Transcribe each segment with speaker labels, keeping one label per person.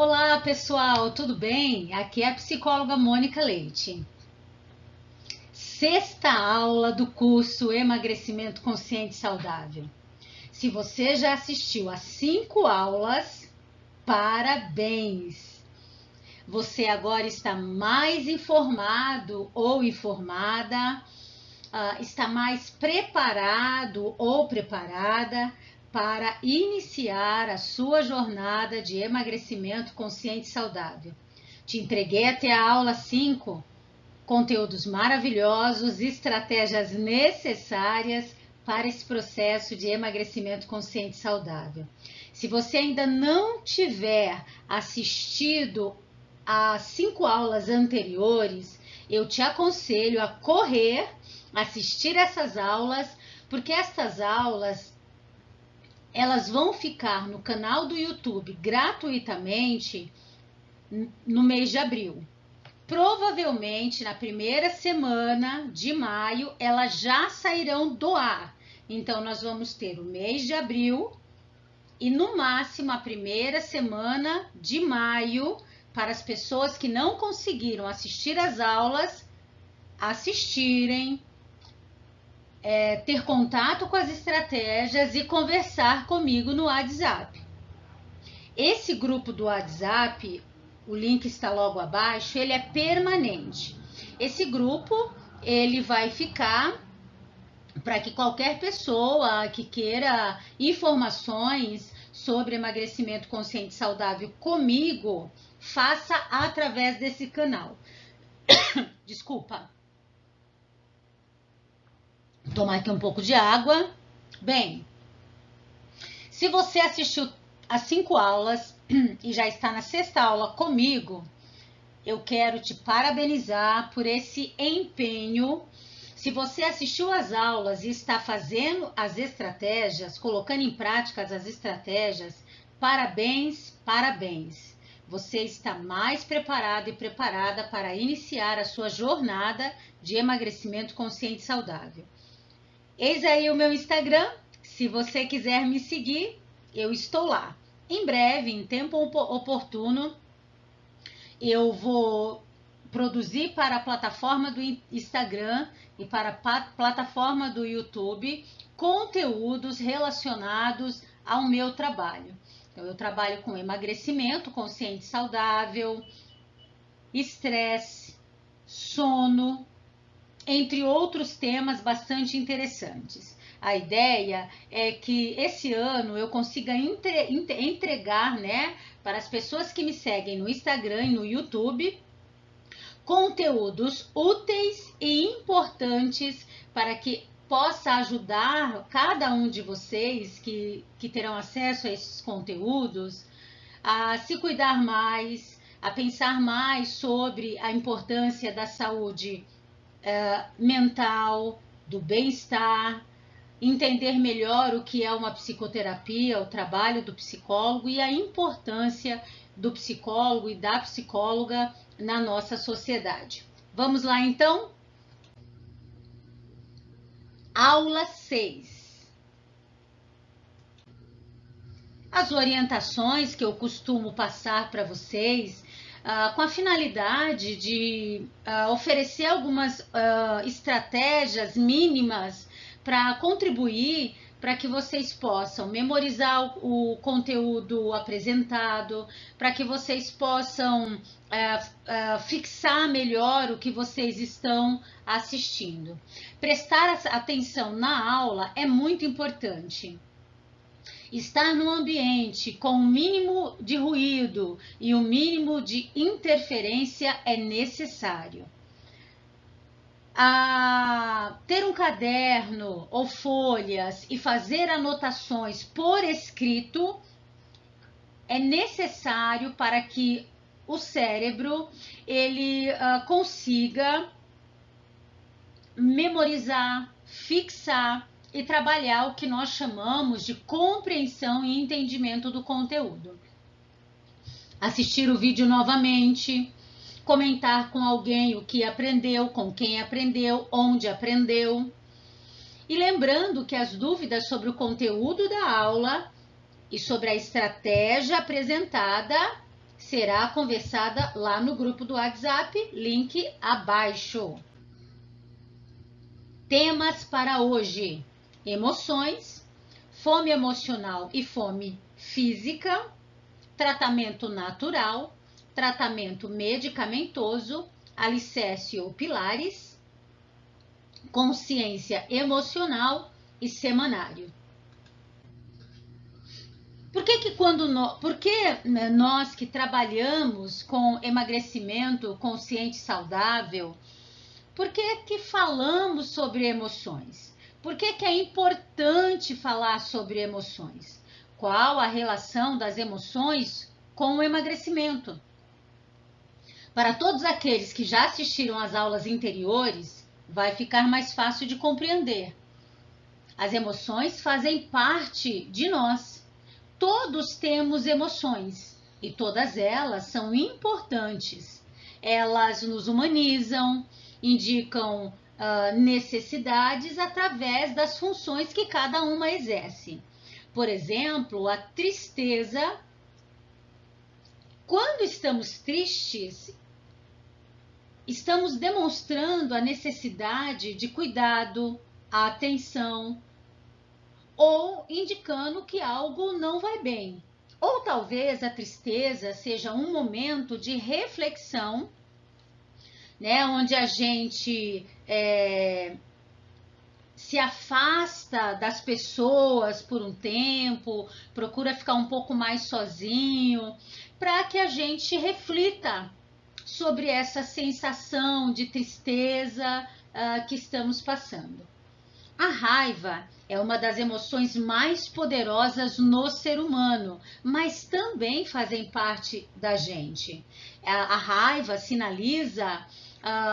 Speaker 1: Olá, pessoal, tudo bem? Aqui é a psicóloga Mônica Leite. Sexta aula do curso Emagrecimento Consciente e Saudável. Se você já assistiu a 5 aulas, parabéns! Você agora está mais informado ou informada, está mais preparado ou preparada para iniciar a sua jornada de emagrecimento consciente e saudável. Te entreguei até a aula 5, conteúdos maravilhosos, estratégias necessárias para esse processo de emagrecimento consciente e saudável. Se você ainda não tiver assistido às 5 aulas anteriores, eu te aconselho a correr, assistir essas aulas, porque estas aulas elas vão ficar no canal do YouTube gratuitamente no mês de abril. Provavelmente na primeira semana de maio elas já sairão do ar. Então nós vamos ter o mês de abril e no máximo a primeira semana de maio para as pessoas que não conseguiram assistir às aulas assistirem, ter contato com as estratégias e conversar comigo no WhatsApp. Esse grupo do WhatsApp, o link está logo abaixo, ele é permanente. Esse grupo, ele vai ficar para que qualquer pessoa que queira informações sobre emagrecimento consciente e saudável comigo, faça através desse canal. Desculpa. Vou tomar aqui um pouco de água. Bem, se você assistiu as 5 aulas e já está na 6ª aula comigo, eu quero te parabenizar por esse empenho. Se você assistiu às aulas e está fazendo as estratégias, colocando em prática as estratégias, parabéns, parabéns. Você está mais preparado e preparada para iniciar a sua jornada de emagrecimento consciente e saudável. Eis aí o meu Instagram. Se você quiser me seguir, eu estou lá. Em breve, em tempo oportuno, eu vou produzir para a plataforma do Instagram e para a plataforma do YouTube conteúdos relacionados ao meu trabalho. Então, eu trabalho com emagrecimento consciente e saudável, estresse, sono, entre outros temas bastante interessantes. A ideia é que esse ano eu consiga entregar, para as pessoas que me seguem no Instagram e no YouTube, conteúdos úteis e importantes para que possa ajudar cada um de vocês que terão acesso a esses conteúdos a se cuidar mais, a pensar mais sobre a importância da saúde mental, do bem-estar, entender melhor o que é uma psicoterapia, o trabalho do psicólogo e a importância do psicólogo e da psicóloga na nossa sociedade. Vamos lá então? Aula 6. As orientações que eu costumo passar para vocês com a finalidade de oferecer algumas estratégias mínimas para contribuir para que vocês possam memorizar o conteúdo apresentado, para que vocês possam fixar melhor o que vocês estão assistindo. Prestar atenção na aula é muito importante. Estar num ambiente com o mínimo de ruído e o mínimo de interferência é necessário. Ter um caderno ou folhas e fazer anotações por escrito é necessário para que o cérebro ele consiga memorizar, fixar e trabalhar o que nós chamamos de compreensão e entendimento do conteúdo. Assistir o vídeo novamente, comentar com alguém o que aprendeu, com quem aprendeu, onde aprendeu. E lembrando que as dúvidas sobre o conteúdo da aula e sobre a estratégia apresentada será conversada lá no grupo do WhatsApp, link abaixo. Temas para hoje: emoções, fome emocional e fome física, tratamento natural, tratamento medicamentoso, alicerce ou pilares, consciência emocional e semanário. Por que nós que trabalhamos com emagrecimento consciente e saudável, por que falamos sobre emoções? Por que é importante falar sobre emoções? Qual a relação das emoções com o emagrecimento? Para todos aqueles que já assistiram às aulas anteriores, vai ficar mais fácil de compreender. As emoções fazem parte de nós. Todos temos emoções e todas elas são importantes. Elas nos humanizam, indicam necessidades através das funções que cada uma exerce. Por exemplo, a tristeza. Quando estamos tristes, estamos demonstrando a necessidade de cuidado, atenção, ou indicando que algo não vai bem. Ou talvez a tristeza seja um momento de reflexão, né, onde a gente se afasta das pessoas por um tempo, procura ficar um pouco mais sozinho, para que a gente reflita sobre essa sensação de tristeza que estamos passando. A raiva é uma das emoções mais poderosas no ser humano, mas também fazem parte da gente. A raiva sinaliza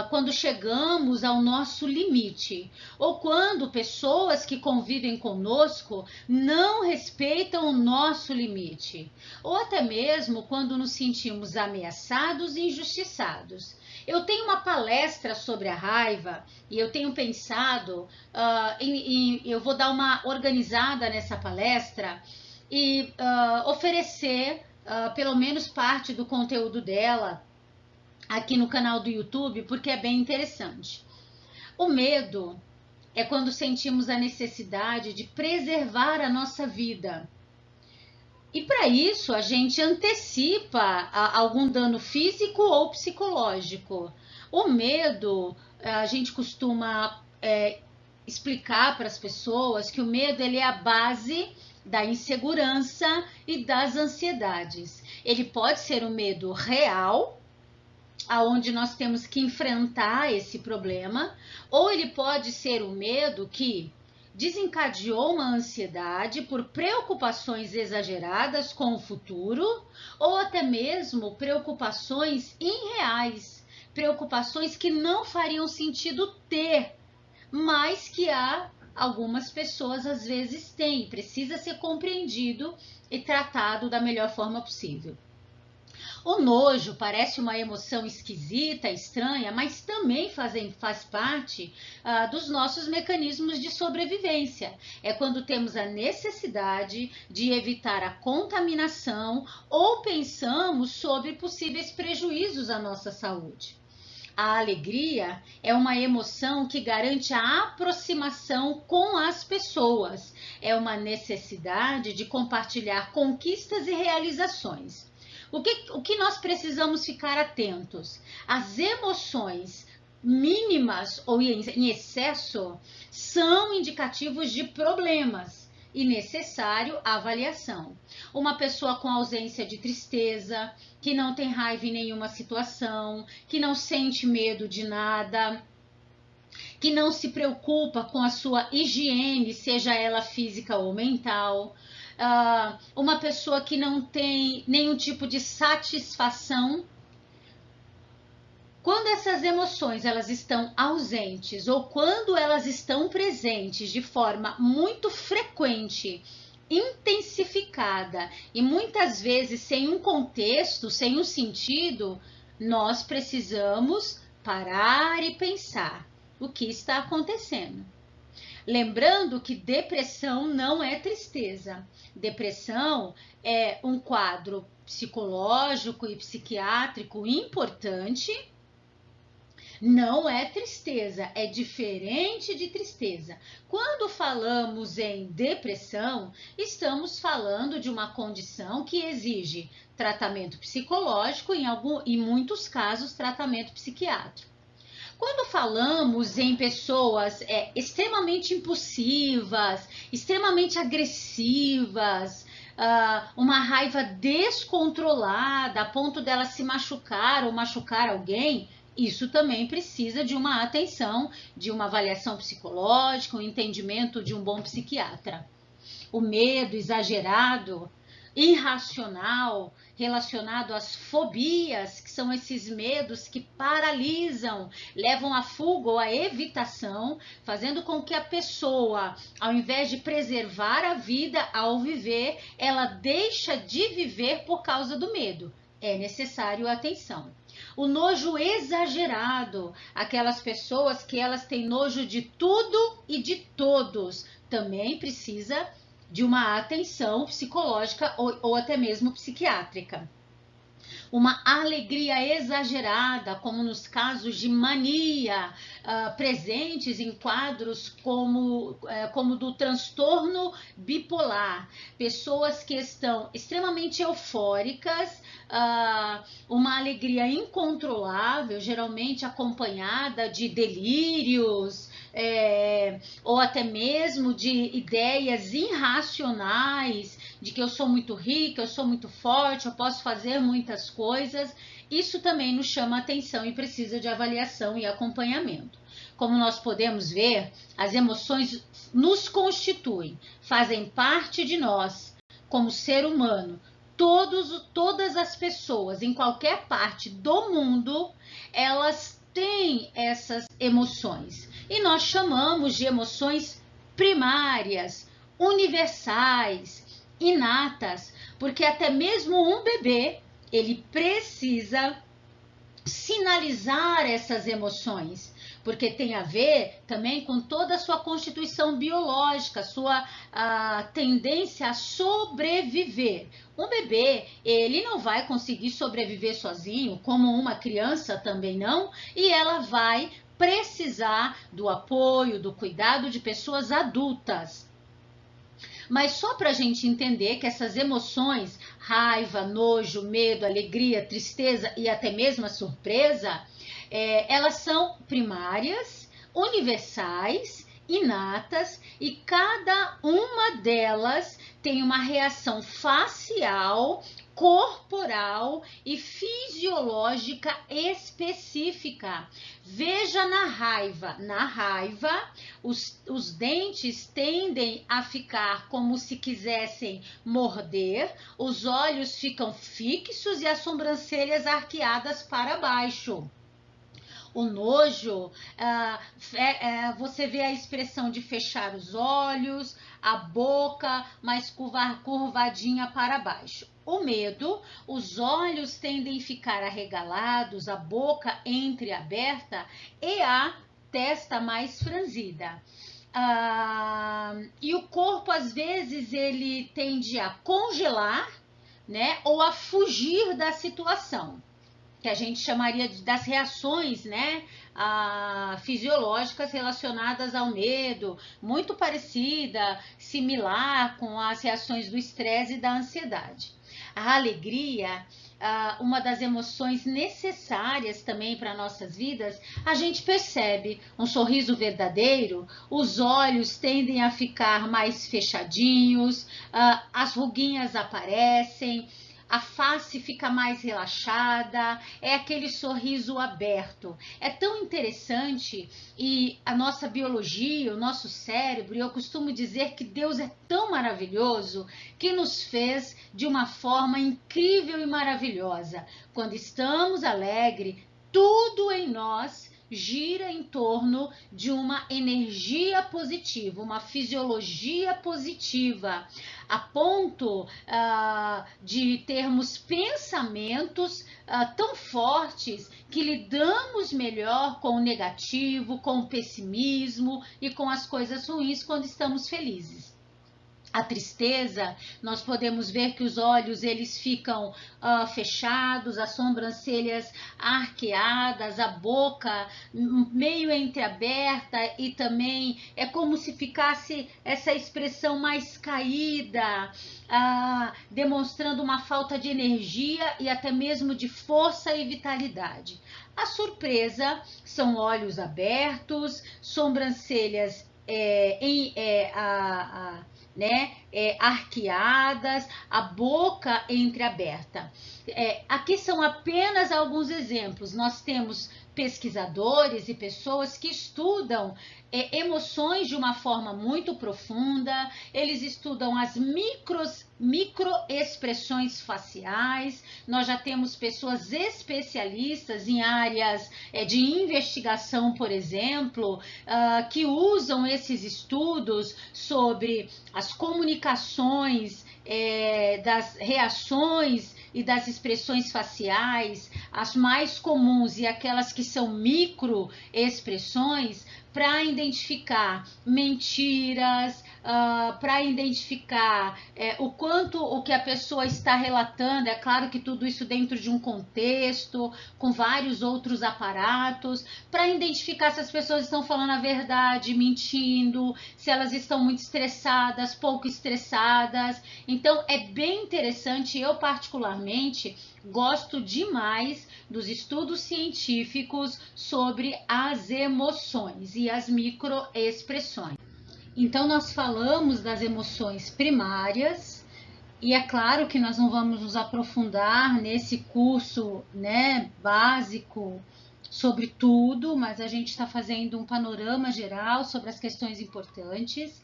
Speaker 1: quando chegamos ao nosso limite, ou quando pessoas que convivem conosco não respeitam o nosso limite, ou até mesmo quando nos sentimos ameaçados e injustiçados. Eu tenho uma palestra sobre a raiva e eu tenho pensado, eu vou dar uma organizada nessa palestra e oferecer pelo menos parte do conteúdo dela aqui no canal do YouTube, porque é bem interessante. O medo é quando sentimos a necessidade de preservar a nossa vida. E para isso a gente antecipa algum dano físico ou psicológico. O medo, a gente costuma explicar para as pessoas que o medo ele é a base da insegurança e das ansiedades. Ele pode ser um medo real, aonde nós temos que enfrentar esse problema, ou ele pode ser um medo que desencadeou uma ansiedade por preocupações exageradas com o futuro, ou até mesmo preocupações irreais, preocupações que não fariam sentido ter, mas que algumas pessoas às vezes têm, precisa ser compreendido e tratado da melhor forma possível. O nojo parece uma emoção esquisita, estranha, mas também faz parte dos nossos mecanismos de sobrevivência. É quando temos a necessidade de evitar a contaminação ou pensamos sobre possíveis prejuízos à nossa saúde. A alegria é uma emoção que garante a aproximação com as pessoas. É uma necessidade de compartilhar conquistas e realizações. O que nós precisamos ficar atentos? As emoções mínimas ou em excesso são indicativos de problemas e necessário avaliação. Uma pessoa com ausência de tristeza, que não tem raiva em nenhuma situação, que não sente medo de nada, que não se preocupa com a sua higiene, seja ela física ou mental, uma pessoa que não tem nenhum tipo de satisfação. Quando essas emoções elas estão ausentes ou quando elas estão presentes de forma muito frequente, intensificada e muitas vezes sem um contexto, sem um sentido, nós precisamos parar e pensar o que está acontecendo. Lembrando que depressão não é tristeza. Depressão é um quadro psicológico e psiquiátrico importante. Não é tristeza, é diferente de tristeza. Quando falamos em depressão, estamos falando de uma condição que exige tratamento psicológico e, em muitos casos, tratamento psiquiátrico. Quando falamos em pessoas extremamente impulsivas, extremamente agressivas, uma raiva descontrolada a ponto dela se machucar ou machucar alguém, isso também precisa de uma atenção, de uma avaliação psicológica, um entendimento de um bom psiquiatra. O medo exagerado, irracional, relacionado às fobias, que são esses medos que paralisam, levam à fuga ou à evitação, fazendo com que a pessoa, ao invés de preservar a vida ao viver, ela deixa de viver por causa do medo. É necessário atenção. O nojo exagerado, aquelas pessoas que elas têm nojo de tudo e de todos, também precisa de uma atenção psicológica ou até mesmo psiquiátrica. Uma alegria exagerada, como nos casos de mania, presentes em quadros como do transtorno bipolar. Pessoas que estão extremamente eufóricas, uma alegria incontrolável, geralmente acompanhada de delírios, ou até mesmo de ideias irracionais, de que eu sou muito rica, eu sou muito forte, eu posso fazer muitas coisas. Isso também nos chama atenção e precisa de avaliação e acompanhamento. Como nós podemos ver, as emoções nos constituem, fazem parte de nós como ser humano. Todas as pessoas em qualquer parte do mundo, elas têm essas emoções. E nós chamamos de emoções primárias, universais, inatas, porque até mesmo um bebê, ele precisa sinalizar essas emoções, porque tem a ver também com toda a sua constituição biológica, sua tendência a sobreviver. Um bebê, ele não vai conseguir sobreviver sozinho, como uma criança também não, e ela vai precisar do apoio, do cuidado de pessoas adultas. Mas só para a gente entender que essas emoções, raiva, nojo, medo, alegria, tristeza e até mesmo a surpresa, elas são primárias, universais, inatas, e cada uma delas tem uma reação facial, corporal e fisiológica específica. Veja na raiva. Na raiva, os dentes tendem a ficar como se quisessem morder, os olhos ficam fixos e as sobrancelhas arqueadas para baixo. O nojo, você vê a expressão de fechar os olhos, a boca mais curvadinha para baixo. O medo, os olhos tendem a ficar arregalados, a boca entreaberta e a testa mais franzida. E o corpo, às vezes, ele tende a congelar, né, ou a fugir da situação, que a gente chamaria das reações, né, fisiológicas relacionadas ao medo, muito parecida, similar com as reações do estresse e da ansiedade. A alegria, uma das emoções necessárias também para nossas vidas, a gente percebe um sorriso verdadeiro, os olhos tendem a ficar mais fechadinhos, as ruguinhas aparecem, a face fica mais relaxada, é aquele sorriso aberto. É tão interessante, e a nossa biologia, o nosso cérebro, eu costumo dizer que Deus é tão maravilhoso que nos fez de uma forma incrível e maravilhosa. Quando estamos alegres, tudo em nós gira em torno de uma energia positiva, uma fisiologia positiva, a ponto de termos pensamentos tão fortes que lidamos melhor com o negativo, com o pessimismo e com as coisas ruins quando estamos felizes. A tristeza, nós podemos ver que os olhos eles ficam fechados, as sobrancelhas arqueadas, a boca meio entreaberta e também é como se ficasse essa expressão mais caída, demonstrando uma falta de energia e até mesmo de força e vitalidade. A surpresa são olhos abertos, sobrancelhas arqueadas, a boca entreaberta. Aqui são apenas alguns exemplos. Nós temos pesquisadores e pessoas que estudam emoções de uma forma muito profunda, eles estudam as microexpressões faciais, nós já temos pessoas especialistas em áreas de investigação, por exemplo, que usam esses estudos sobre as comunicações, das reações e das expressões faciais, as mais comuns e aquelas que são microexpressões, para identificar mentiras, para identificar o que a pessoa está relatando. É claro que tudo isso dentro de um contexto, com vários outros aparatos, para identificar se as pessoas estão falando a verdade, mentindo, se elas estão muito estressadas, pouco estressadas. Então é bem interessante. Eu particularmente gosto demais dos estudos científicos sobre as emoções e as microexpressões. Então, nós falamos das emoções primárias, e é claro que nós não vamos nos aprofundar nesse curso, básico sobre tudo, mas a gente está fazendo um panorama geral sobre as questões importantes.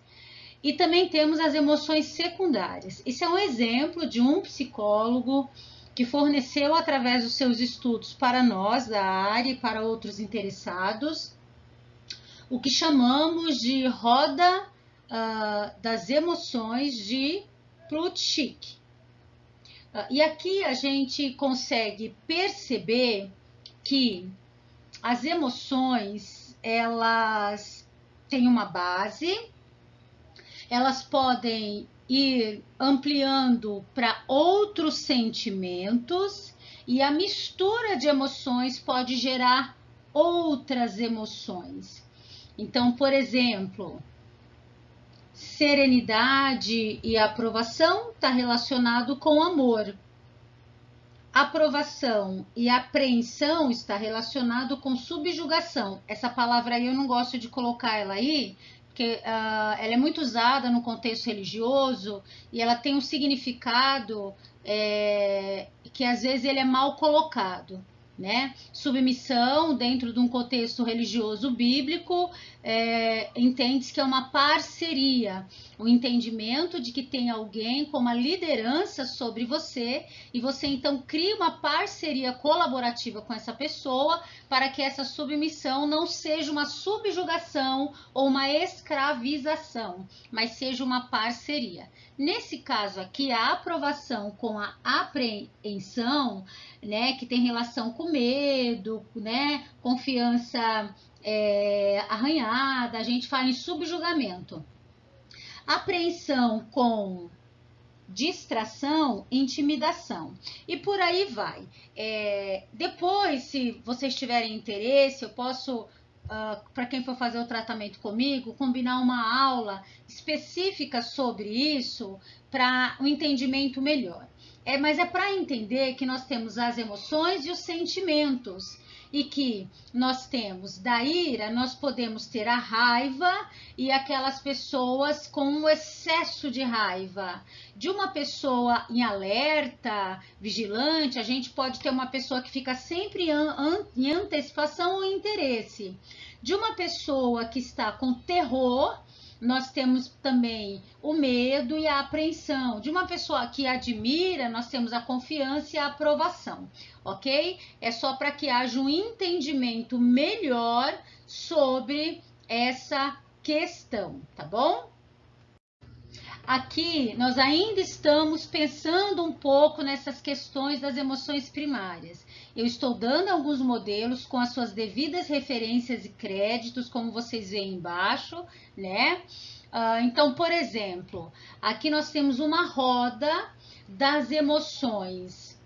Speaker 1: E também temos as emoções secundárias. Isso é um exemplo de um psicólogo que forneceu através dos seus estudos para nós da área e para outros interessados, o que chamamos de roda das emoções de Plutchik. E aqui a gente consegue perceber que as emoções, elas têm uma base, elas podem ir ampliando para outros sentimentos e a mistura de emoções pode gerar outras emoções. Então, por exemplo, serenidade e aprovação está relacionado com amor. Aprovação e apreensão está relacionado com subjugação. Essa palavra aí eu não gosto de colocar ela aí, porque ela é muito usada no contexto religioso e ela tem um significado que às vezes ele é mal colocado. Submissão dentro de um contexto religioso bíblico entende-se que é uma parceria, o entendimento de que tem alguém com uma liderança sobre você e você então cria uma parceria colaborativa com essa pessoa para que essa submissão não seja uma subjugação ou uma escravização, mas seja uma parceria. Nesse caso aqui, a aprovação com a apreensão, que tem relação com medo, confiança arranhada, a gente fala em subjugamento. Apreensão com distração, intimidação. E por aí vai. Depois, se vocês tiverem interesse, eu posso, para quem for fazer o tratamento comigo, combinar uma aula específica sobre isso para um entendimento melhor. Mas é para entender que nós temos as emoções e os sentimentos. E que nós temos da ira, nós podemos ter a raiva e aquelas pessoas com um excesso de raiva. De uma pessoa em alerta, vigilante, a gente pode ter uma pessoa que fica sempre em antecipação ou interesse. De uma pessoa que está com terror, nós temos também o medo e a apreensão. De uma pessoa que admira, nós temos a confiança e a aprovação, ok? É só para que haja um entendimento melhor sobre essa questão, tá bom? Aqui nós ainda estamos pensando um pouco nessas questões das emoções primárias. Eu estou dando alguns modelos com as suas devidas referências e créditos, como vocês veem embaixo, né? Então, por exemplo, aqui nós temos uma roda das emoções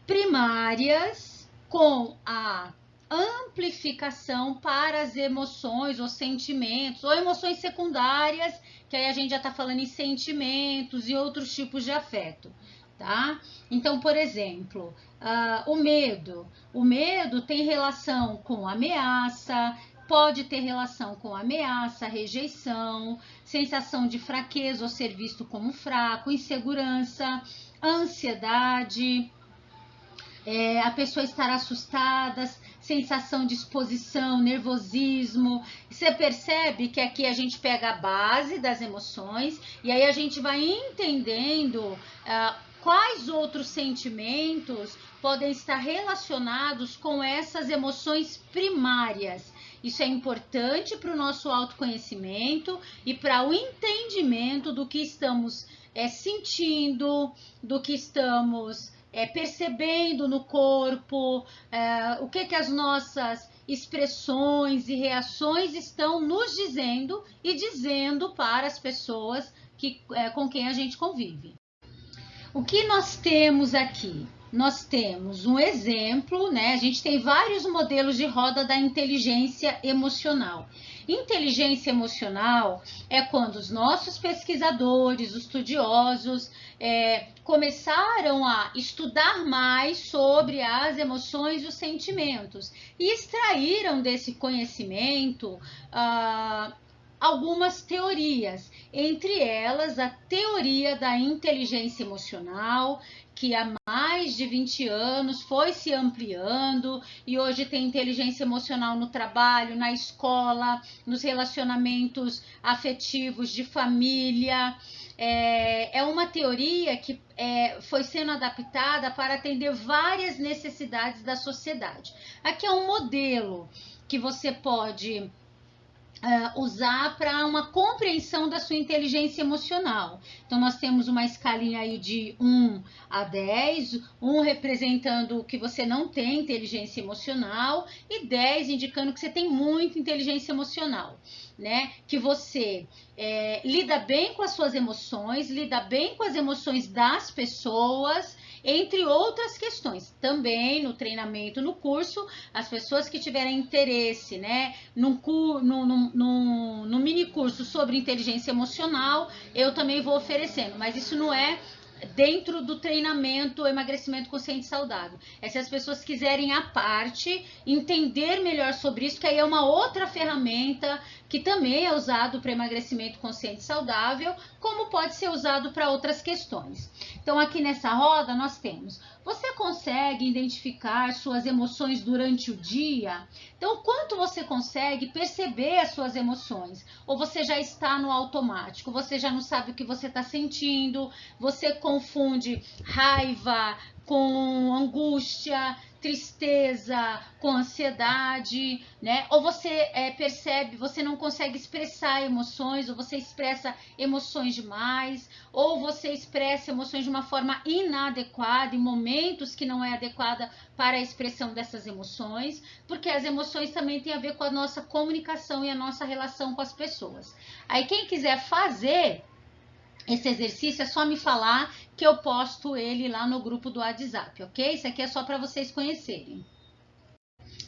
Speaker 1: primárias com a amplificação para as emoções ou sentimentos, ou emoções secundárias, que aí a gente já está falando em sentimentos e outros tipos de afeto, tá? Então, por exemplo, o medo. O medo tem relação com ameaça, pode ter relação com ameaça, rejeição, sensação de fraqueza ou ser visto como fraco, insegurança, ansiedade, a pessoa estar assustada, sensação de exposição, nervosismo. Você percebe que aqui a gente pega a base das emoções e aí a gente vai entendendo quais outros sentimentos podem estar relacionados com essas emoções primárias. Isso é importante para o nosso autoconhecimento e para o entendimento do que estamos sentindo, do que estamos percebendo no corpo, o que as nossas expressões e reações estão nos dizendo e dizendo para as pessoas com quem a gente convive. O que nós temos aqui? Nós temos um exemplo, né? A gente tem vários modelos de roda da inteligência emocional. Inteligência emocional é quando os nossos pesquisadores, os estudiosos, começaram a estudar mais sobre as emoções e os sentimentos e extraíram desse conhecimento algumas teorias, entre elas a teoria da inteligência emocional, que há mais de 20 anos foi se ampliando e hoje tem inteligência emocional no trabalho, na escola, nos relacionamentos afetivos de família. É uma teoria que foi sendo adaptada para atender várias necessidades da sociedade. Aqui é um modelo que você pode usar para uma compreensão da sua inteligência emocional. Então, nós temos uma escalinha aí de 1 a 10, 1 representando que você não tem inteligência emocional e 10 indicando que você tem muita inteligência emocional, né? Que você lida bem com as suas emoções, lida bem com as emoções das pessoas, entre outras questões. Também no treinamento, no curso, as pessoas que tiverem interesse, né, no mini curso sobre inteligência emocional, eu também vou oferecendo, mas isso não é dentro do treinamento emagrecimento consciente e saudável. Se as pessoas quiserem à parte entender melhor sobre isso, que aí é uma outra ferramenta que também é usado para emagrecimento consciente e saudável, como pode ser usado para outras questões. Então, aqui nessa roda nós temos: você consegue identificar suas emoções durante o dia? Então, quanto você consegue perceber as suas emoções? Ou você já está no automático? Você já não sabe o que você está sentindo? Você confunde raiva com angústia, tristeza com ansiedade, né? Ou você percebe, você não consegue expressar emoções, ou você expressa emoções demais, ou você expressa emoções de uma forma inadequada, em momentos que não é adequada para a expressão dessas emoções, porque as emoções também têm a ver com a nossa comunicação e a nossa relação com as pessoas. Aí quem quiser fazer esse exercício é só me falar que eu posto ele lá no grupo do WhatsApp, ok? Isso aqui é só para vocês conhecerem.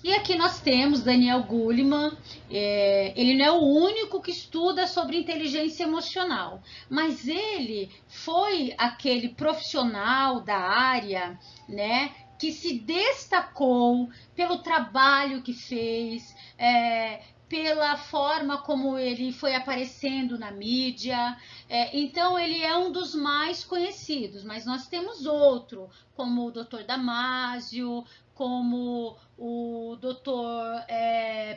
Speaker 1: E aqui nós temos Daniel Goleman. Ele não é o único que estuda sobre inteligência emocional, mas ele foi aquele profissional da área, né, que se destacou pelo trabalho que fez, pela forma como ele foi aparecendo na mídia. Então, ele é um dos mais conhecidos, mas nós temos outro, como o Dr. Damásio, como o Dr.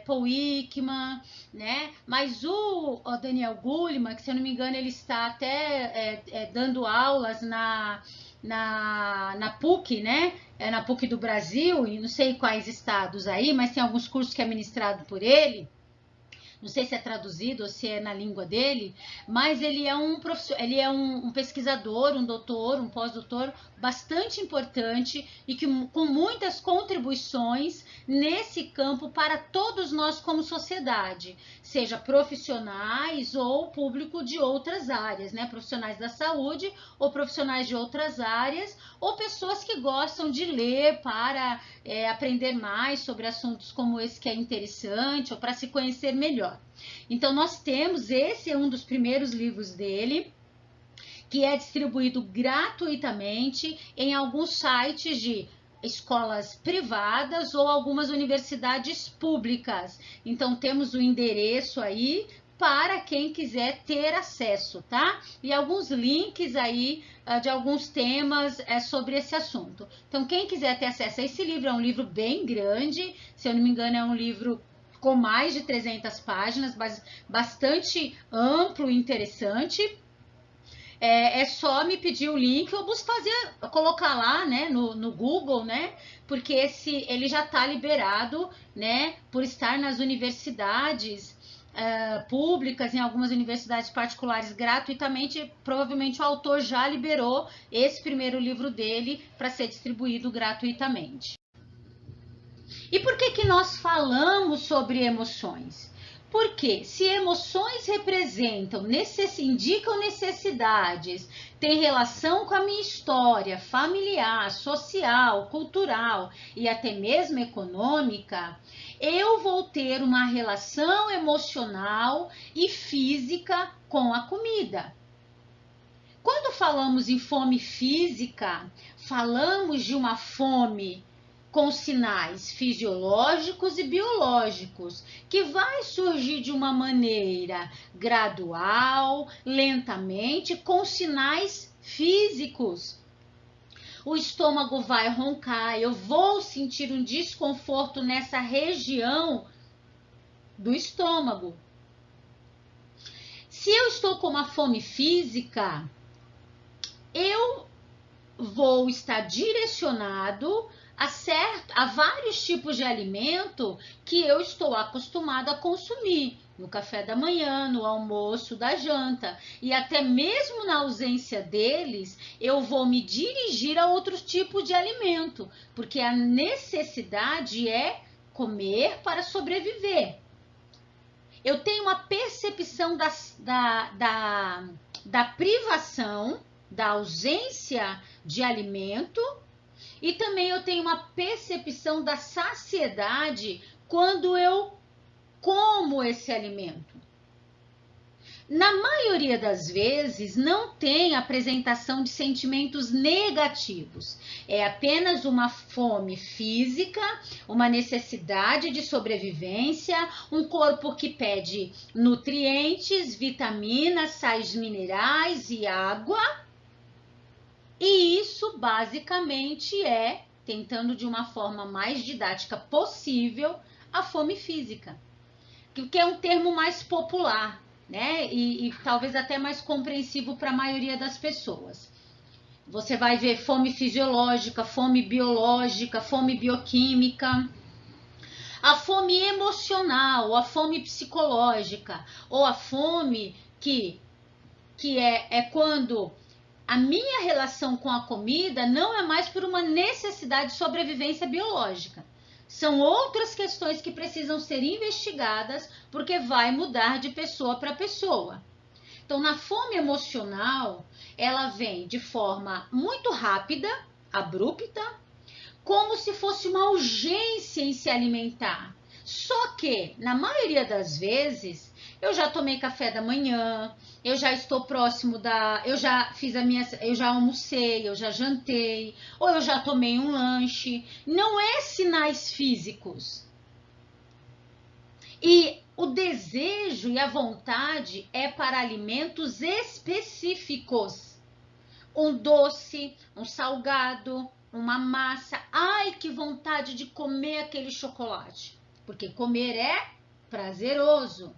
Speaker 1: Paul Ekman, né? Mas o Daniel Goleman, que se eu não me engano ele está até dando aulas na PUC, né? Na PUC do Brasil, e não sei quais estados aí, mas tem alguns cursos que é ministrado por ele. Não sei se é traduzido ou se é na língua dele, mas ele é um pesquisador, um doutor, um pós-doutor bastante importante e que com muitas contribuições nesse campo para todos nós como sociedade, seja profissionais ou público de outras áreas, né? Profissionais da saúde ou profissionais de outras áreas, ou pessoas que gostam de ler para aprender mais sobre assuntos como esse que é interessante ou para se conhecer melhor. Então, nós temos, esse é um dos primeiros livros dele, que é distribuído gratuitamente em alguns sites de escolas privadas ou algumas universidades públicas. Então, temos o endereço aí para quem quiser ter acesso, tá? E alguns links aí de alguns temas sobre esse assunto. Então, quem quiser ter acesso a esse livro, é um livro bem grande, se eu não me engano, é um livro com mais de 300 páginas, bastante amplo e interessante. É só me pedir o link ou colocar lá, né, no Google, né, porque ele já está liberado, né, por estar nas universidades públicas, em algumas universidades particulares gratuitamente. Provavelmente o autor já liberou esse primeiro livro dele para ser distribuído gratuitamente. E por que nós falamos sobre emoções? Porque se emoções indicam necessidades, têm relação com a minha história familiar, social, cultural e até mesmo econômica, eu vou ter uma relação emocional e física com a comida. Quando falamos em fome física, falamos de uma fome com sinais fisiológicos e biológicos, que vai surgir de uma maneira gradual, lentamente, com sinais físicos. O estômago vai roncar, eu vou sentir um desconforto nessa região do estômago. Se eu estou com uma fome física, eu vou estar direcionado a vários tipos de alimento que eu estou acostumado a consumir no café da manhã, no almoço, da janta, e até mesmo na ausência deles, eu vou me dirigir a outros tipos de alimento, porque a necessidade é comer para sobreviver. Eu tenho uma percepção da privação, da ausência de alimento, e também eu tenho uma percepção da saciedade quando eu como esse alimento. Na maioria das vezes, não tem apresentação de sentimentos negativos. É apenas uma fome física, uma necessidade de sobrevivência, um corpo que pede nutrientes, vitaminas, sais minerais e água. E isso basicamente tentando de uma forma mais didática possível, a fome física, que é um termo mais popular, né? E talvez até mais compreensivo para a maioria das pessoas. Você vai ver fome fisiológica, fome biológica, fome bioquímica, a fome emocional, a fome psicológica, ou a fome que é quando a minha relação com a comida não é mais por uma necessidade de sobrevivência biológica. São outras questões que precisam ser investigadas, porque vai mudar de pessoa para pessoa. Então, na fome emocional, ela vem de forma muito rápida, abrupta, como se fosse uma urgência em se alimentar. Só que, na maioria das vezes, eu já tomei café da manhã, eu já estou próximo eu já almocei, eu já jantei, ou eu já tomei um lanche. Não é sinais físicos. E o desejo e a vontade é para alimentos específicos. Um doce, um salgado, uma massa. Ai, que vontade de comer aquele chocolate. Porque comer é prazeroso.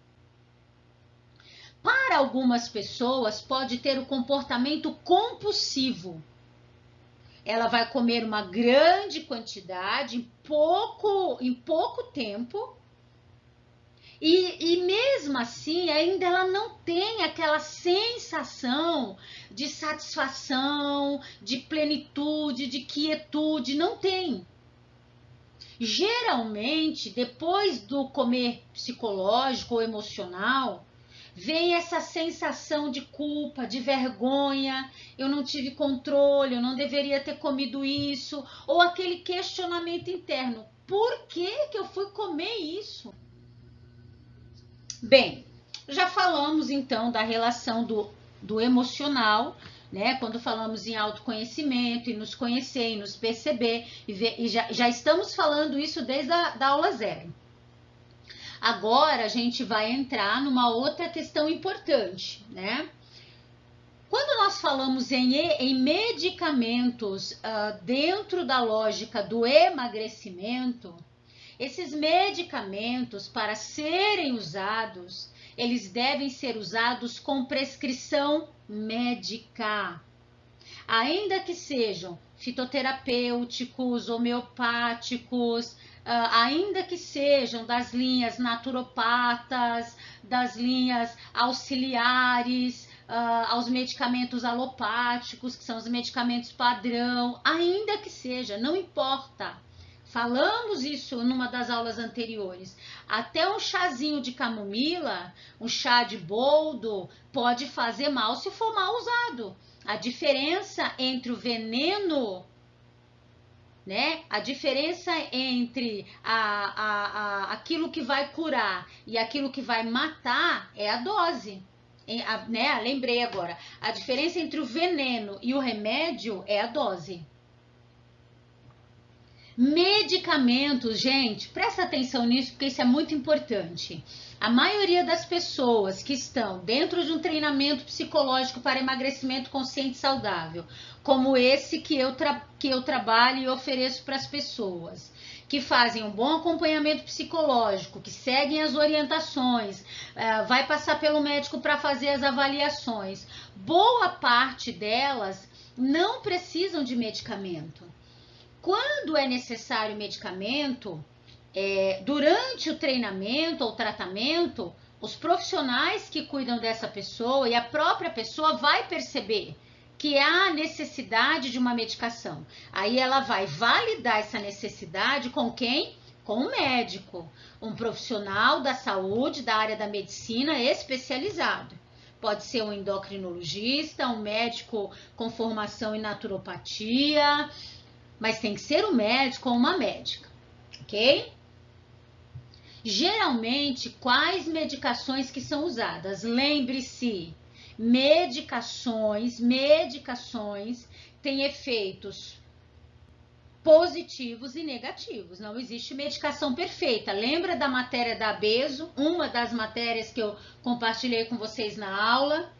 Speaker 1: Para algumas pessoas, pode ter o comportamento compulsivo. Ela vai comer uma grande quantidade em pouco tempo. E mesmo assim, ainda ela não tem aquela sensação de satisfação, de plenitude, de quietude, não tem. Geralmente, depois do comer psicológico ou emocional, vem essa sensação de culpa, de vergonha, eu não tive controle, eu não deveria ter comido isso, ou aquele questionamento interno, por que eu fui comer isso? Bem, já falamos então da relação do emocional, né? Quando falamos em autoconhecimento e nos conhecer e nos perceber, e já estamos falando isso desde a aula 0. Agora a gente vai entrar numa outra questão importante, né? Quando nós falamos em medicamentos dentro da lógica do emagrecimento, esses medicamentos, para serem usados, eles devem ser usados com prescrição médica. Ainda que sejam fitoterapêuticos, homeopáticos, ainda que sejam das linhas naturopatas, das linhas auxiliares, aos medicamentos alopáticos, que são os medicamentos padrão, ainda que seja, não importa. Falamos isso numa das aulas anteriores. Até um chazinho de camomila, um chá de boldo, pode fazer mal se for mal usado. A diferença entre o veneno, né? A diferença entre aquilo que vai curar e aquilo que vai matar é a dose. Né? Lembrei agora. A diferença entre o veneno e o remédio é a dose. Medicamentos, gente, presta atenção nisso porque isso é muito importante. A maioria das pessoas que estão dentro de um treinamento psicológico para emagrecimento consciente e saudável, como esse que eu trabalho e ofereço para as pessoas, que fazem um bom acompanhamento psicológico, que seguem as orientações, vai passar pelo médico para fazer as avaliações, boa parte delas não precisam de medicamento. Quando é necessário medicamento, durante o treinamento ou tratamento, os profissionais que cuidam dessa pessoa e a própria pessoa vai perceber que há necessidade de uma medicação. Aí ela vai validar essa necessidade com quem? Com o médico, um profissional da saúde, da área da medicina especializado. Pode ser um endocrinologista, um médico com formação em naturopatia, mas tem que ser um médico ou uma médica, ok? Geralmente, quais medicações que são usadas? Lembre-se, medicações têm efeitos positivos e negativos. Não existe medicação perfeita. Lembra da matéria da Abeso? Uma das matérias que eu compartilhei com vocês na aula?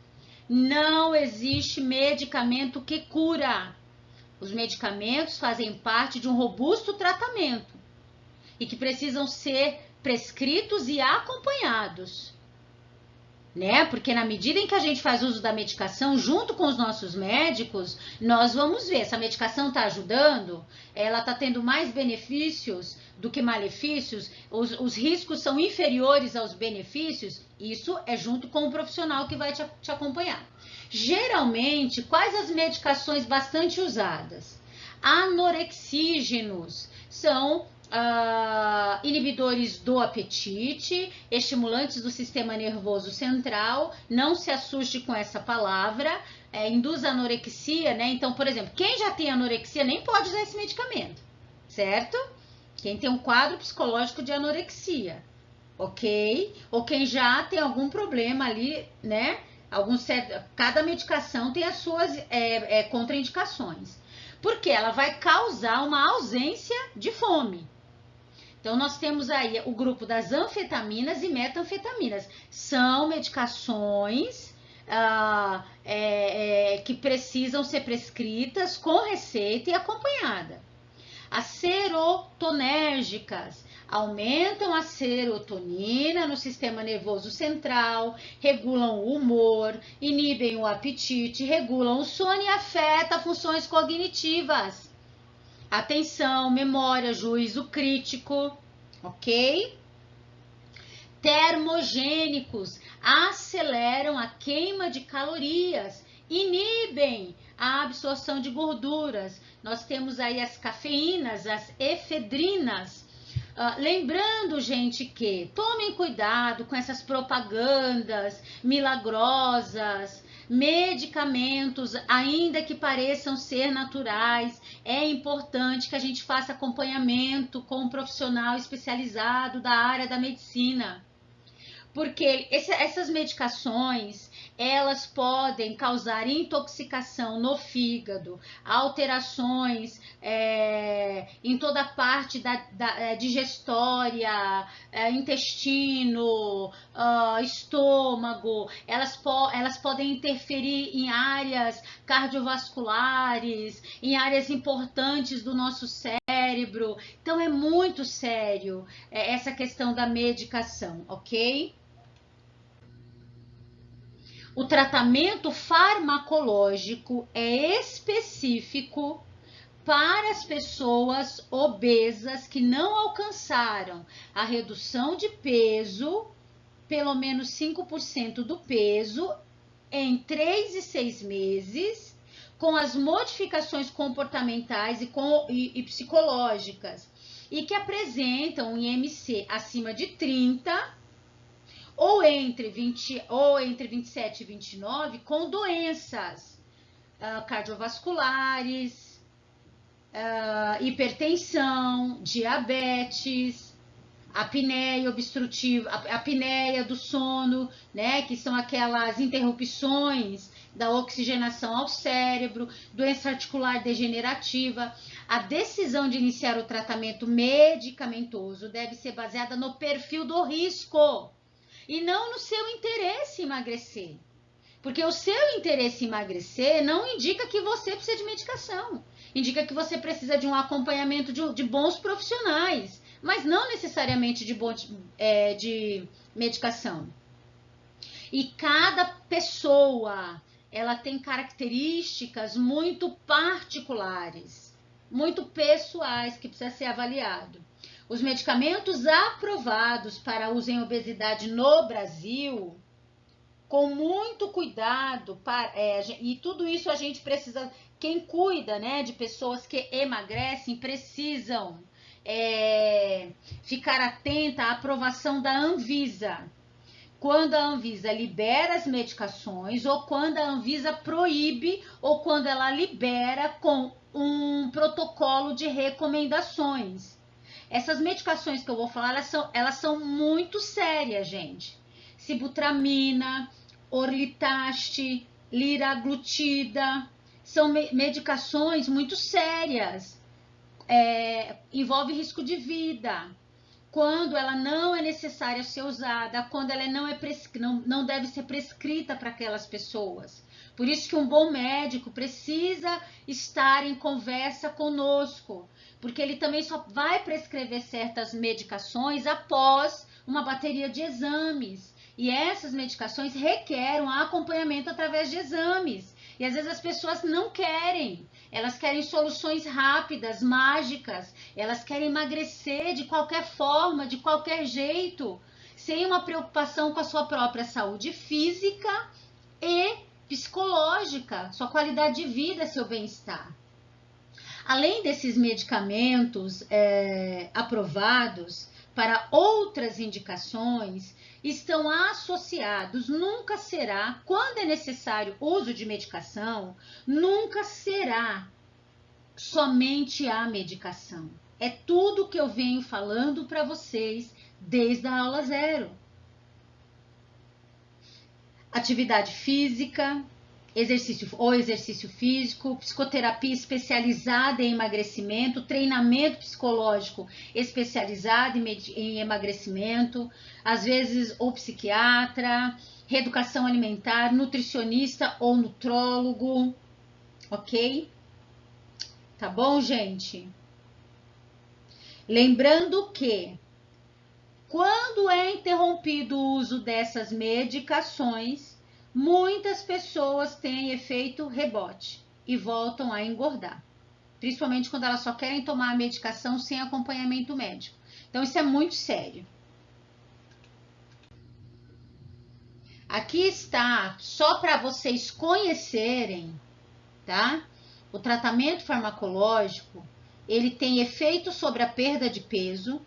Speaker 1: Não existe medicamento que cura. Os medicamentos fazem parte de um robusto tratamento e que precisam ser prescritos e acompanhados, né? Porque na medida em que a gente faz uso da medicação junto com os nossos médicos, nós vamos ver se a medicação está ajudando, ela está tendo mais benefícios do que malefícios, os riscos são inferiores aos benefícios, isso é junto com o profissional que vai te acompanhar. Geralmente, quais as medicações bastante usadas? Anorexígenos são inibidores do apetite, estimulantes do sistema nervoso central. Não se assuste com essa palavra, induz anorexia, né? Então, por exemplo, quem já tem anorexia nem pode usar esse medicamento, certo? Quem tem um quadro psicológico de anorexia, ok? Ou quem já tem algum problema ali, né? Cada medicação tem as suas contraindicações. Porque ela vai causar uma ausência de fome. Então, nós temos aí o grupo das anfetaminas e metanfetaminas. São medicações que precisam ser prescritas com receita e acompanhada. As serotonérgicas aumentam a serotonina no sistema nervoso central, regulam o humor, inibem o apetite, regulam o sono e afetam funções cognitivas. Atenção, memória, juízo crítico, ok? Termogênicos aceleram a queima de calorias, inibem a absorção de gorduras. Nós temos aí as cafeínas, as efedrinas. Lembrando, gente, que tomem cuidado com essas propagandas milagrosas, medicamentos, ainda que pareçam ser naturais. É importante que a gente faça acompanhamento com um profissional especializado da área da medicina. Porque essas medicações, elas podem causar intoxicação no fígado, alterações em toda a parte da digestória, intestino, estômago. Elas podem interferir em áreas cardiovasculares, em áreas importantes do nosso cérebro. Então, é muito sério essa questão da medicação, ok? O tratamento farmacológico é específico para as pessoas obesas que não alcançaram a redução de peso, pelo menos 5% do peso, em 3 e 6 meses, com as modificações comportamentais e psicológicas, e que apresentam um IMC acima de 30, ou entre 27 e 29, com doenças cardiovasculares, hipertensão, diabetes, apneia obstrutiva, apneia do sono, né, que são aquelas interrupções da oxigenação ao cérebro, doença articular degenerativa. A decisão de iniciar o tratamento medicamentoso deve ser baseada no perfil do risco e não no seu interesse em emagrecer. Porque o seu interesse em emagrecer não indica que você precisa de medicação. Indica que você precisa de um acompanhamento de bons profissionais, mas não necessariamente de medicação. E cada pessoa, ela tem características muito particulares, muito pessoais, que precisa ser avaliado. Os medicamentos aprovados para uso em obesidade no Brasil, com muito cuidado, e tudo isso a gente precisa, quem cuida, né, de pessoas que emagrecem, precisam ficar atenta à aprovação da Anvisa. Quando a Anvisa libera as medicações, ou quando a Anvisa proíbe, ou quando ela libera com um protocolo de recomendações. Essas medicações que eu vou falar, elas são muito sérias, gente. Sibutramina, Orlitaste, liraglutida, são medicações muito sérias. Envolve risco de vida. Quando ela não é necessária ser usada, quando ela não deve ser prescrita para aquelas pessoas. Por isso que um bom médico precisa estar em conversa conosco, porque ele também só vai prescrever certas medicações após uma bateria de exames. E essas medicações requerem um acompanhamento através de exames. E às vezes as pessoas não querem. Elas querem soluções rápidas, mágicas. Elas querem emagrecer de qualquer forma, de qualquer jeito, sem uma preocupação com a sua própria saúde física e psicológica, sua qualidade de vida, seu bem-estar. Além desses medicamentos aprovados para outras indicações, estão associados, nunca será, quando é necessário uso de medicação, nunca será somente a medicação. É tudo que eu venho falando para vocês desde a aula 0. Atividade física, exercício físico, psicoterapia especializada em emagrecimento, treinamento psicológico especializado em emagrecimento, às vezes ou psiquiatra, reeducação alimentar, nutricionista ou nutrólogo, ok? Tá bom, gente? Lembrando que quando é interrompido o uso dessas medicações, muitas pessoas têm efeito rebote e voltam a engordar, principalmente quando elas só querem tomar a medicação sem acompanhamento médico. Então, isso é muito sério. Aqui está, só para vocês conhecerem, tá? O tratamento farmacológico, ele tem efeito sobre a perda de peso.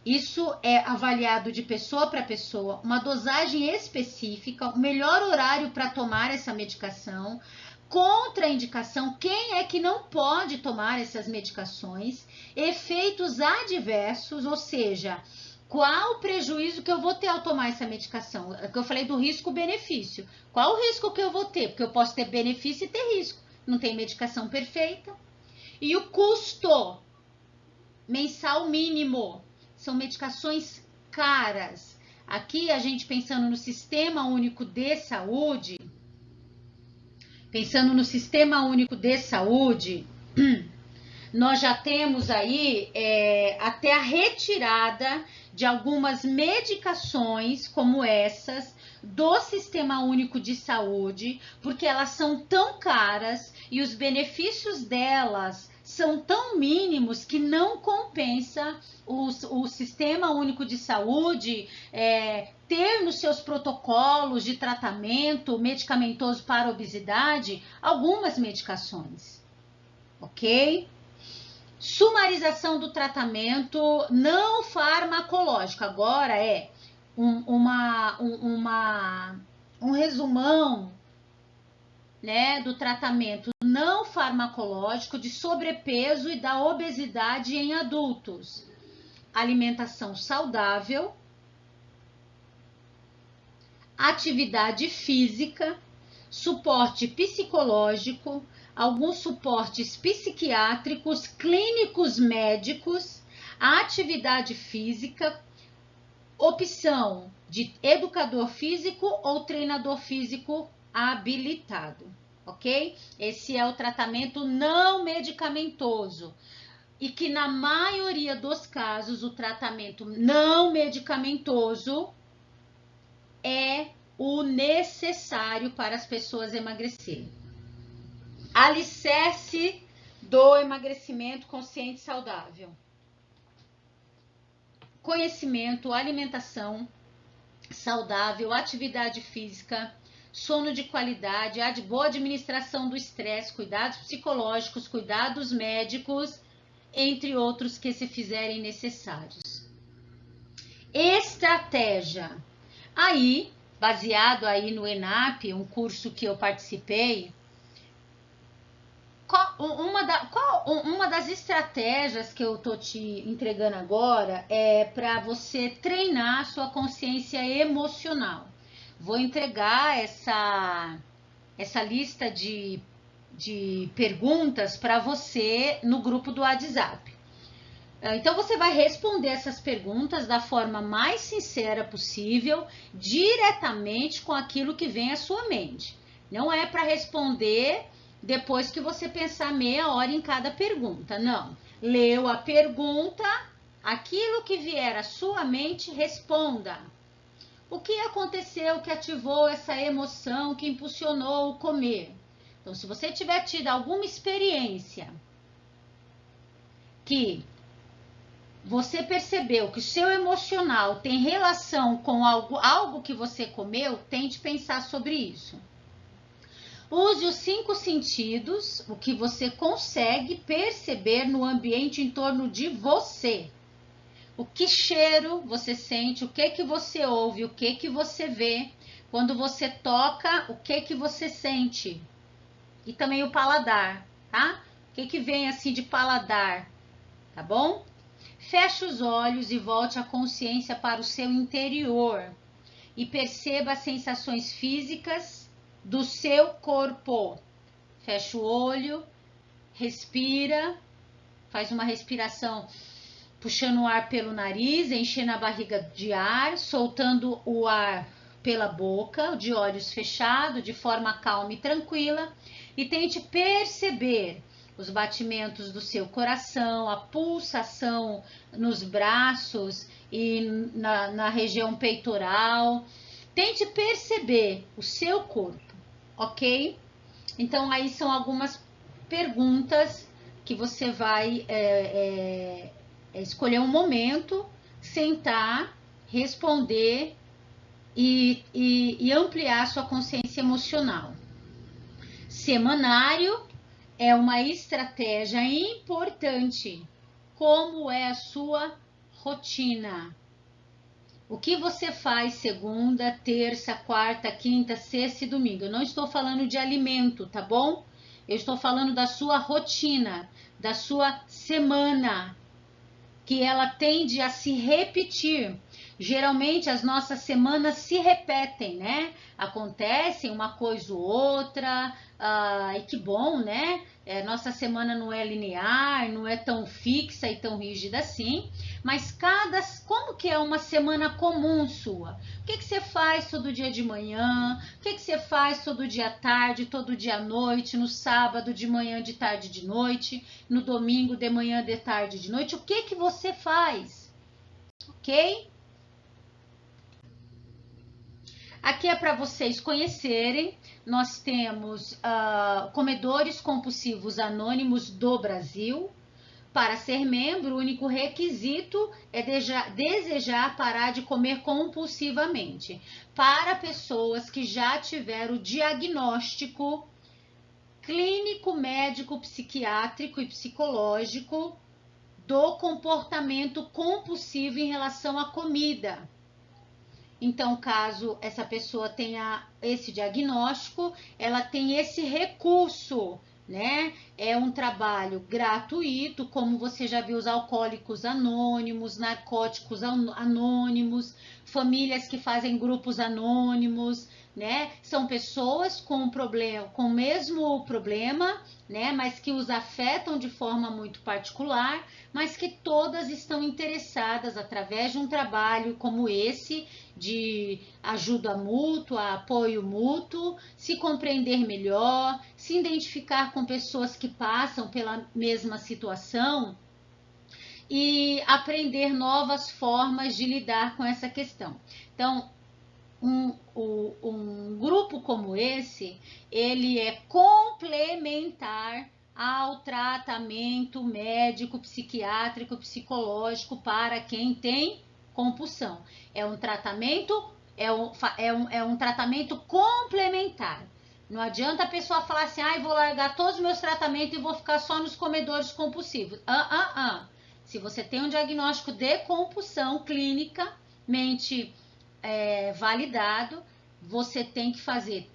Speaker 1: Isso é avaliado de pessoa para pessoa, uma dosagem específica, o melhor horário para tomar essa medicação, contraindicação, quem é que não pode tomar essas medicações, efeitos adversos, ou seja, qual o prejuízo que eu vou ter ao tomar essa medicação? É que eu falei do risco-benefício. Qual o risco que eu vou ter? Porque eu posso ter benefício e ter risco. Não tem medicação perfeita. E o custo mensal mínimo. São medicações caras. Aqui a gente pensando no Sistema Único de Saúde, nós já temos aí até a retirada de algumas medicações como essas do Sistema Único de Saúde, porque elas são tão caras e os benefícios delas são tão mínimos que não compensa o Sistema Único de Saúde ter nos seus protocolos de tratamento medicamentoso para obesidade algumas medicações, ok? Sumarização do tratamento não farmacológico. Agora é um resumão, né, do tratamento não farmacológico de sobrepeso e da obesidade em adultos. Alimentação saudável, atividade física, suporte psicológico, alguns suportes psiquiátricos, clínicos médicos, a atividade física, opção de educador físico ou treinador físico habilitado, ok? Esse é o tratamento não medicamentoso. E que na maioria dos casos o tratamento não medicamentoso é o necessário para as pessoas emagrecerem. Alicerce do emagrecimento consciente e saudável. Conhecimento, alimentação saudável, atividade física, sono de qualidade, boa administração do estresse, cuidados psicológicos, cuidados médicos, entre outros que se fizerem necessários. Estratégia. Aí, baseado aí no ENAP, um curso que eu participei, uma das estratégias que eu tô te entregando agora é para você treinar a sua consciência emocional. Vou entregar essa lista de perguntas para você no grupo do WhatsApp. Então, você vai responder essas perguntas da forma mais sincera possível, diretamente com aquilo que vem à sua mente. Não é para responder depois que você pensar meia hora em cada pergunta, não. Leu a pergunta, aquilo que vier à sua mente, responda. O que aconteceu que ativou essa emoção que impulsionou o comer? Então, se você tiver tido alguma experiência que você percebeu que o seu emocional tem relação com algo que você comeu, tente pensar sobre isso. Use os 5 sentidos, o que você consegue perceber no ambiente em torno de você. O que cheiro você sente, o que você ouve, o que você vê. Quando você toca, o que você sente. E também o paladar, tá? O que vem assim de paladar, tá bom? Feche os olhos e volte a consciência para o seu interior. E perceba as sensações físicas do seu corpo. Fecha o olho, respira, faz uma respiração puxando o ar pelo nariz, enchendo a barriga de ar, soltando o ar pela boca, de olhos fechados, de forma calma e tranquila, e tente perceber os batimentos do seu coração, a pulsação nos braços e na região peitoral. Tente perceber o seu corpo, ok? Então, aí são algumas perguntas que você vai escolher um momento, sentar, responder e ampliar sua consciência emocional. Semanário é uma estratégia importante. Como é a sua rotina? O que você faz segunda, terça, quarta, quinta, sexta e domingo? Eu não estou falando de alimento, tá bom? Eu estou falando da sua rotina, da sua semana, que ela tende a se repetir. Geralmente as nossas semanas se repetem, né? Acontecem uma coisa ou outra, e que bom, né? Nossa semana não é linear, não é tão fixa e tão rígida assim, mas como que é uma semana comum sua? O que você faz todo dia de manhã? O que você faz todo dia à tarde, todo dia à noite, no sábado de manhã, de tarde, de noite, no domingo de manhã, de tarde, de noite? O que você faz? Ok? Aqui é para vocês conhecerem, nós temos Comedores Compulsivos Anônimos do Brasil. Para ser membro, o único requisito é desejar parar de comer compulsivamente. Para pessoas que já tiveram o diagnóstico clínico, médico, psiquiátrico e psicológico do comportamento compulsivo em relação à comida. Então, caso essa pessoa tenha esse diagnóstico, ela tem esse recurso, né? É um trabalho gratuito, como você já viu os alcoólicos anônimos, narcóticos anônimos, famílias que fazem grupos anônimos, né? São pessoas com problema, com o mesmo problema, né? Mas que os afetam de forma muito particular, mas que todas estão interessadas através de um trabalho como esse, de ajuda mútua, apoio mútuo, se compreender melhor, se identificar com pessoas que passam pela mesma situação e aprender novas formas de lidar com essa questão. Então, um grupo como esse, ele é complementar ao tratamento médico, psiquiátrico, psicológico para quem tem compulsão. É um tratamento, é um tratamento complementar. Não adianta a pessoa falar assim, vou largar todos os meus tratamentos e vou ficar só nos comedores compulsivos. Se você tem um diagnóstico de compulsão clinicamente validado, você tem que fazer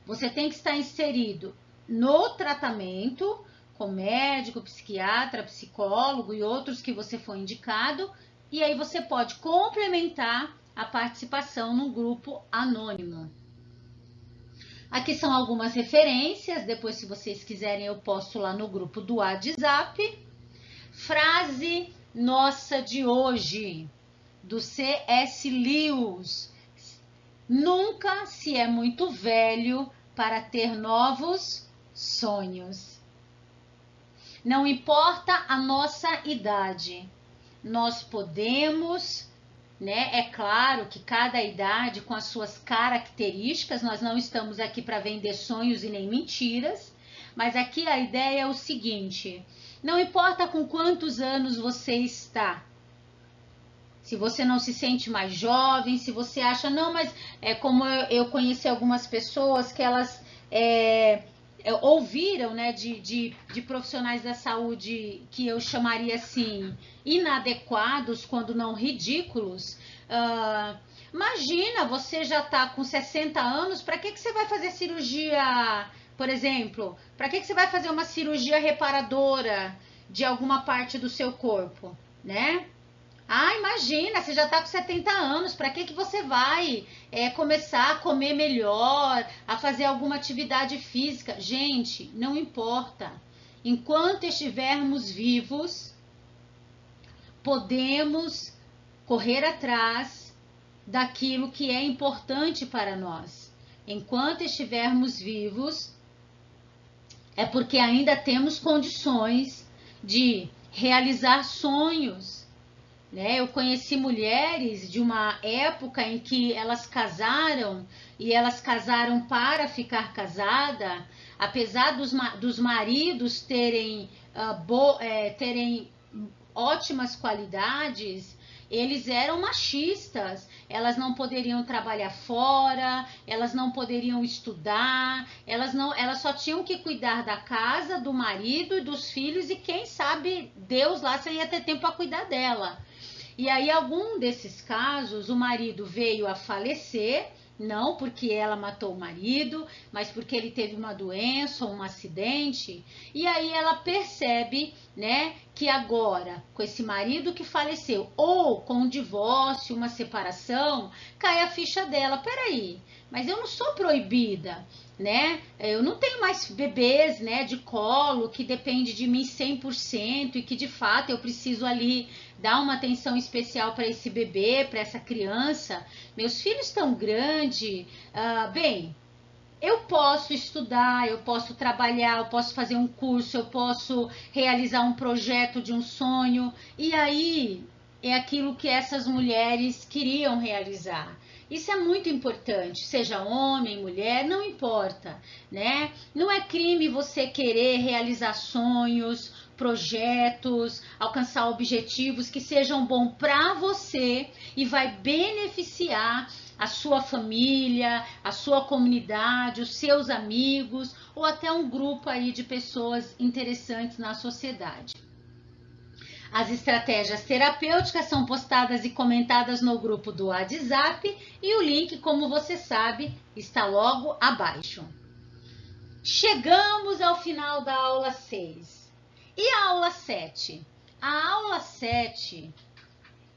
Speaker 1: você tem que estar inserido no tratamento com médico, psiquiatra, psicólogo e outros que você for indicado, e aí você pode complementar a participação num grupo anônimo. Aqui são algumas referências, depois se vocês quiserem eu posto lá no grupo do WhatsApp. Frase nossa de hoje, do C.S. Lewis: nunca se é muito velho para ter novos sonhos. Não importa a nossa idade, nós podemos, né? É claro que cada idade com as suas características, nós não estamos aqui para vender sonhos e nem mentiras, mas aqui a ideia é o seguinte: não importa com quantos anos você está, se você não se sente mais jovem, se você acha, não, mas como eu conheci algumas pessoas que elas ouviram, né, de profissionais da saúde que eu chamaria assim, inadequados, quando não ridículos. Imagina, você já está com 60 anos, para que você vai fazer cirurgia, por exemplo? Para que você vai fazer uma cirurgia reparadora de alguma parte do seu corpo, né? Ah, imagina, você já está com 70 anos, para que você vai começar a comer melhor, a fazer alguma atividade física? Gente, não importa. Enquanto estivermos vivos, podemos correr atrás daquilo que é importante para nós. Enquanto estivermos vivos, é porque ainda temos condições de realizar sonhos, né? Eu conheci mulheres de uma época em que elas casaram e elas casaram para ficar casada, apesar dos maridos terem ótimas qualidades, eles eram machistas, elas não poderiam trabalhar fora, elas não poderiam estudar, elas só tinham que cuidar da casa, do marido e dos filhos, e quem sabe Deus lá se ia ter tempo para cuidar dela. E aí, algum desses casos, o marido veio a falecer, não porque ela matou o marido, mas porque ele teve uma doença ou um acidente. E aí ela percebe, né, que agora, com esse marido que faleceu, ou com um divórcio, uma separação, cai a ficha dela. Peraí, mas eu não sou proibida, né? Eu não tenho mais bebês, né, de colo, que depende de mim 100% e que de fato eu preciso ali dar uma atenção especial para esse bebê, para essa criança. Meus filhos estão grandes, bem, eu posso estudar, eu posso trabalhar, eu posso fazer um curso, eu posso realizar um projeto de um sonho. E aí é aquilo que essas mulheres queriam realizar. Isso é muito importante, seja homem, mulher, não importa, né? Não é crime você querer realizar sonhos, projetos, alcançar objetivos que sejam bons para você e vai beneficiar a sua família, a sua comunidade, os seus amigos ou até um grupo aí de pessoas interessantes na sociedade. As estratégias terapêuticas são postadas e comentadas no grupo do WhatsApp e o link, como você sabe, está logo abaixo. Chegamos ao final da aula 6. E a aula 7? A aula 7,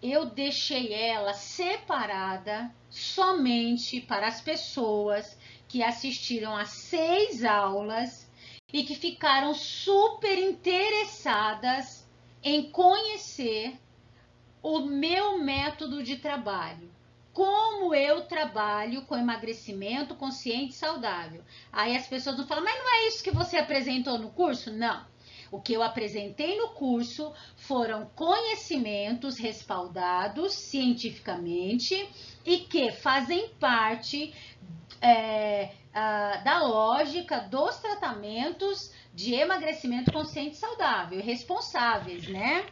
Speaker 1: eu deixei ela separada somente para as pessoas que assistiram às 6 aulas e que ficaram super interessadas em conhecer o meu método de trabalho. Como eu trabalho com emagrecimento consciente e saudável. Aí as pessoas não falam, mas não é isso que você apresentou no curso? Não. O que eu apresentei no curso foram conhecimentos respaldados cientificamente e que fazem parte da lógica dos tratamentos de emagrecimento consciente e saudável, responsáveis, né?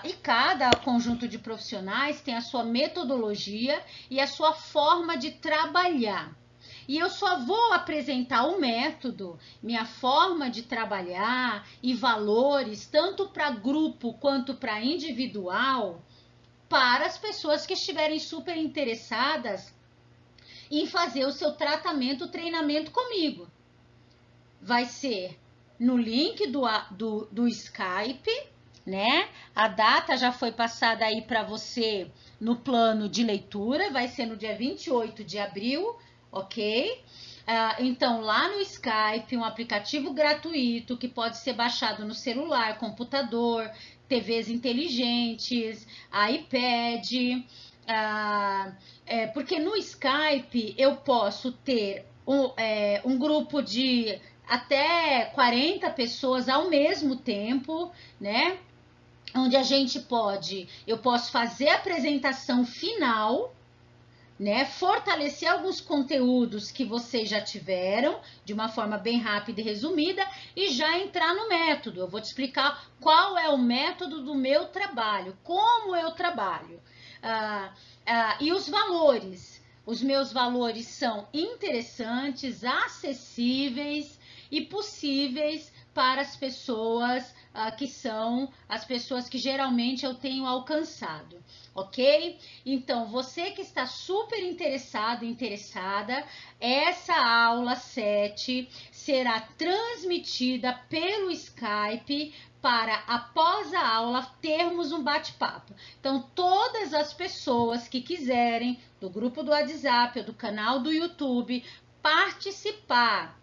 Speaker 1: E cada conjunto de profissionais tem a sua metodologia e a sua forma de trabalhar. E eu só vou apresentar o método, minha forma de trabalhar e valores, tanto para grupo quanto para individual, para as pessoas que estiverem super interessadas em fazer o seu tratamento, treinamento comigo. Vai ser no link do Skype, né? A data já foi passada aí para você no plano de leitura, vai ser no dia 28 de abril, ok? Então, lá no Skype, um aplicativo gratuito que pode ser baixado no celular, computador, TVs inteligentes, iPad, porque no Skype eu posso ter um grupo de até 40 pessoas ao mesmo tempo, né? Onde eu posso fazer a apresentação final, né? Fortalecer alguns conteúdos que vocês já tiveram, de uma forma bem rápida e resumida, e já entrar no método. Eu vou te explicar qual é o método do meu trabalho, como eu trabalho. E os valores. Os meus valores são interessantes, acessíveis e possíveis para as pessoas que são as pessoas que geralmente eu tenho alcançado, ok? Então, você que está super interessado, interessada, essa aula 7 será transmitida pelo Skype para, após a aula, termos um bate-papo. Então, todas as pessoas que quiserem, do grupo do WhatsApp ou do canal do YouTube, participar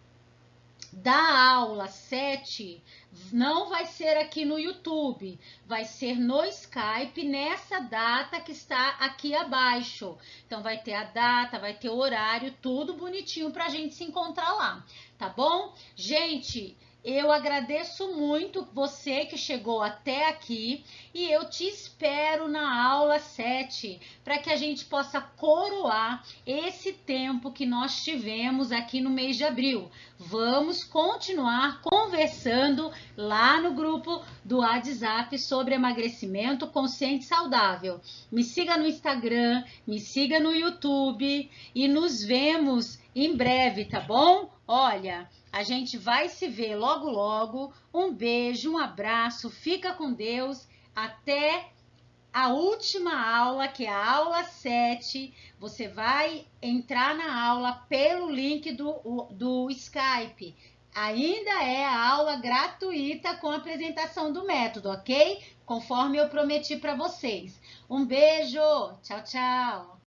Speaker 1: da aula 7, não vai ser aqui no YouTube, vai ser no Skype, nessa data que está aqui abaixo. Então, vai ter a data, vai ter o horário, tudo bonitinho para a gente se encontrar lá, tá bom? Gente, eu agradeço muito você que chegou até aqui e eu te espero na aula 7 para que a gente possa coroar esse tempo que nós tivemos aqui no mês de abril. Vamos continuar conversando lá no grupo do WhatsApp sobre emagrecimento consciente e saudável. Me siga no Instagram, me siga no YouTube e nos vemos em breve, tá bom? Olha, a gente vai se ver logo logo. Um beijo, um abraço, fica com Deus. Até a última aula, que é a aula 7. Você vai entrar na aula pelo link do Skype. Ainda é a aula gratuita com a apresentação do método, ok? Conforme eu prometi para vocês. Um beijo, tchau, tchau.